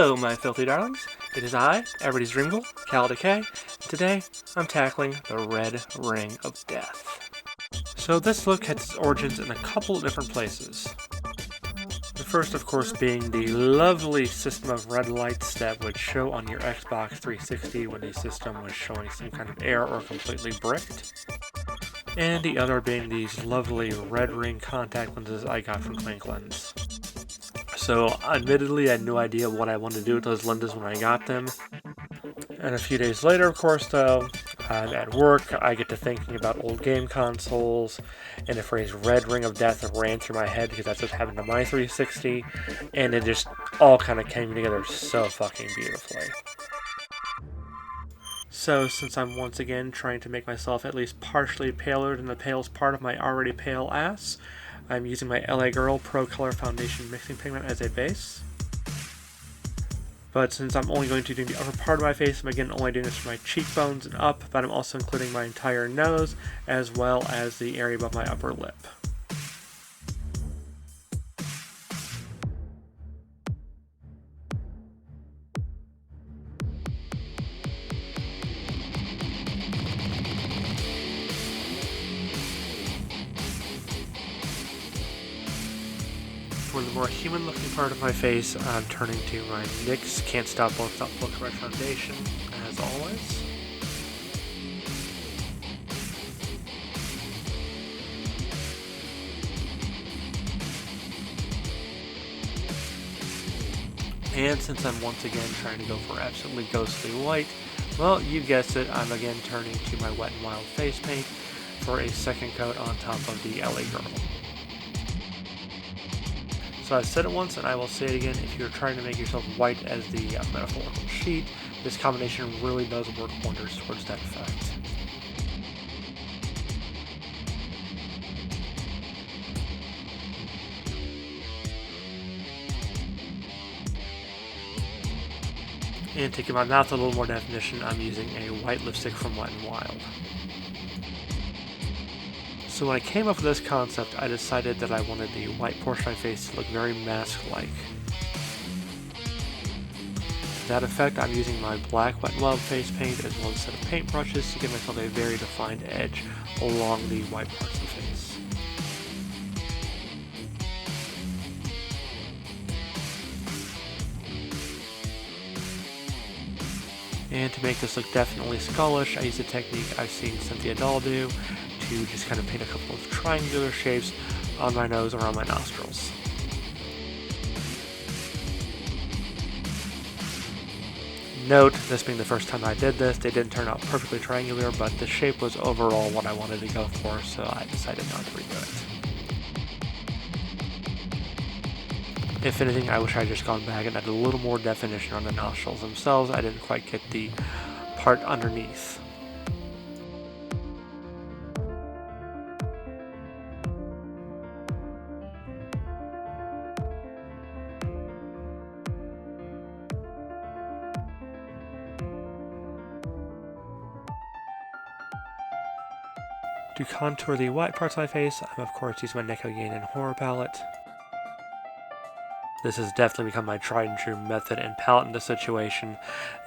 Hello, my filthy darlings. It is I, everybody's dream girl, Calla DeKay. Today, I'm tackling the Red Ring of Death. So this look has its origins in a couple of different places. The first, of course, being the lovely system of red lights that would show on your Xbox 360 when the system was showing some kind of error or completely bricked. And the other being these lovely red ring contact lenses I got from Clink Lens. So, admittedly, I had no idea what I wanted to do with those lenses when I got them. And a few days later, of course, though, at work, I get to thinking about old game consoles, and the phrase Red Ring of Death ran through my head because that's what happened to my 360, and it just all kind of came together so fucking beautifully. So, since I'm once again trying to make myself at least partially paler than the palest part of my already pale ass, I'm using my LA Girl Pro Color Foundation Mixing Pigment as a base. But since I'm only going to do the upper part of my face, I'm again only doing this for my cheekbones and up, but I'm also including my entire nose, as well as the area above my upper lip. For the more human-looking part of my face, I'm turning to my NYX Can't Stop Won't Stop Full Coverage Foundation, as always. And since I'm once again trying to go for absolutely ghostly white, well, you guessed it, I'm again turning to my Wet n Wild face paint for a second coat on top of the LA Girl. So I've said it once and I will say it again, if you're trying to make yourself white as the metaphorical sheet, this combination really does work wonders towards that effect. And to give my mouth a little more definition, I'm using a white lipstick from Wet n Wild. So when I came up with this concept, I decided that I wanted the white portion of my face to look very mask-like. To that effect, I'm using my black Wet n Wild face paint as well as a set of paintbrushes to give myself a very defined edge along the white parts of the face. And to make this look definitely skullish, I use a technique I've seen Cynthia Doll do, to just kind of paint a couple of triangular shapes on my nose around my nostrils. Note, this being the first time I did this, they didn't turn out perfectly triangular, but the shape was overall what I wanted to go for, so I decided not to redo it. If anything, I wish I had just gone back and added a little more definition on the nostrils themselves. I didn't quite get the part underneath. To contour the white parts of my face, I'm of course using my DeKay and Horror palette. This has definitely become my tried and true method and palette in this situation.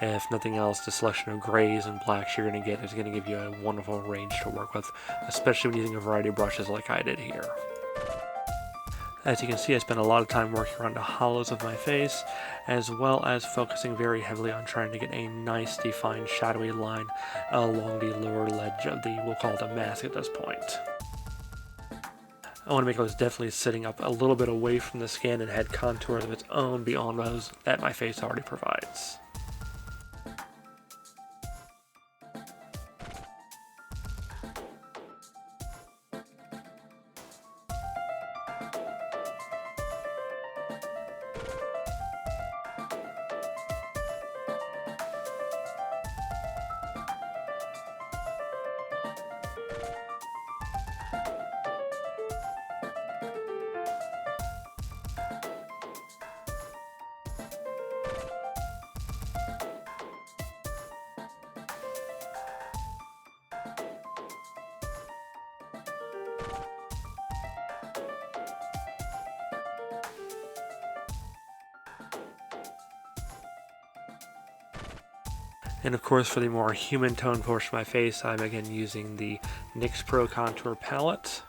If nothing else, the selection of grays and blacks you're going to get is going to give you a wonderful range to work with, especially when using a variety of brushes like I did here. As you can see, I spent a lot of time working around the hollows of my face, as well as focusing very heavily on trying to get a nice defined shadowy line along the lower ledge of the, we'll call it a mask at this point. I want to make it was definitely sitting up a little bit away from the skin and had contours of its own beyond those that my face already provides. And of course, for the more human tone portion of my face, I'm again using the NYX Pro Contour palette.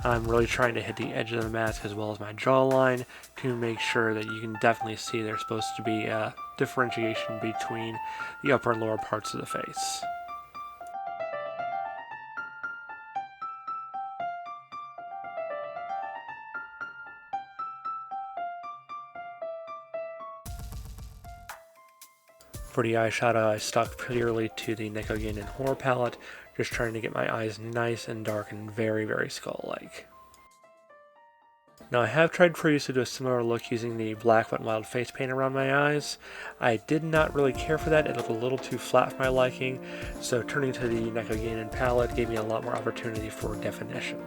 I'm really trying to hit the edge of the mask as well as my jawline to make sure that you can definitely see there's supposed to be a differentiation between the upper and lower parts of the face. For the eyeshadow, I stuck clearly to the DeKay Horror palette, just trying to get my eyes nice and dark and very, very skull-like. Now I have tried previously to do a similar look using the Black Wet n Wild face paint around my eyes. I did not really care for that, it looked a little too flat for my liking, so turning to the DeKay palette gave me a lot more opportunity for definition.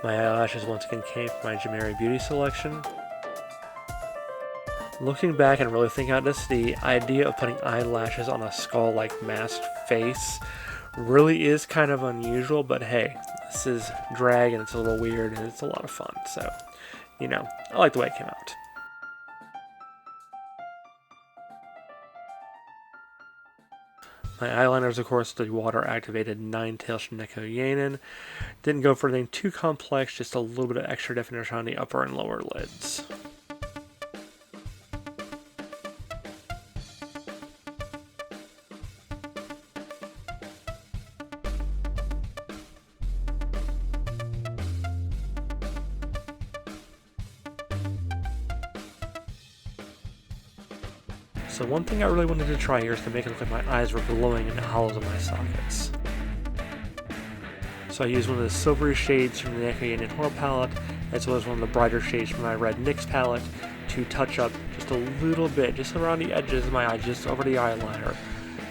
My eyelashes once again came from my Jamari Beauty selection. Looking back and really thinking about this, the idea of putting eyelashes on a skull-like masked face really is kind of unusual, but hey, this is drag and it's a little weird and it's a lot of fun, so, you know, I like the way it came out. My eyeliners, of course, the water-activated Nine Tails from DeKay. Didn't go for anything too complex, just a little bit of extra definition on the upper and lower lids. So one thing I really wanted to try here is to make it look like my eyes were glowing in the hollows of my sockets. So I used one of the silvery shades from the DeKay Horror palette, as well as one of the brighter shades from my red NYX palette, to touch up just a little bit, just around the edges of my eye, just over the eyeliner,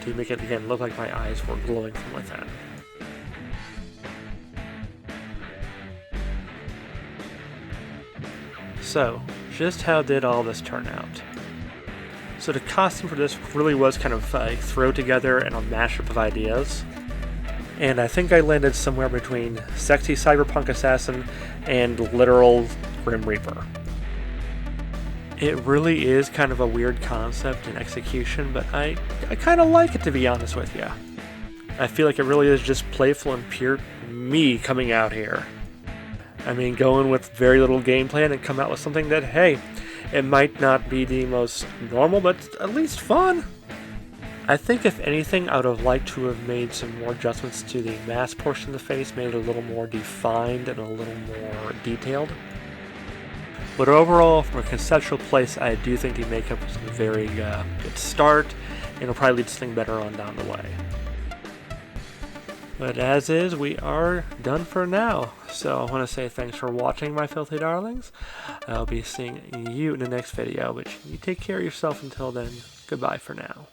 to make it again look like my eyes were glowing from within. So, just how did all this turn out? So the costume for this really was kind of throw together and a mashup of ideas. And I think I landed somewhere between sexy cyberpunk assassin and literal Grim Reaper. It really is kind of a weird concept and execution, but I kind of like it, to be honest with you. I feel like it really is just playful and pure me coming out here. I mean, going with very little game plan and come out with something that, hey, it might not be the most normal, but at least fun. I think if anything, I would have liked to have made some more adjustments to the mask portion of the face, made it a little more defined and a little more detailed. But overall, from a conceptual place, I do think the makeup was a very good start, and it'll probably lead to something better on down the way. But as is, we are done for now. So I want to say thanks for watching, my filthy darlings. I'll be seeing you in the next video, but you take care of yourself until then. Goodbye for now.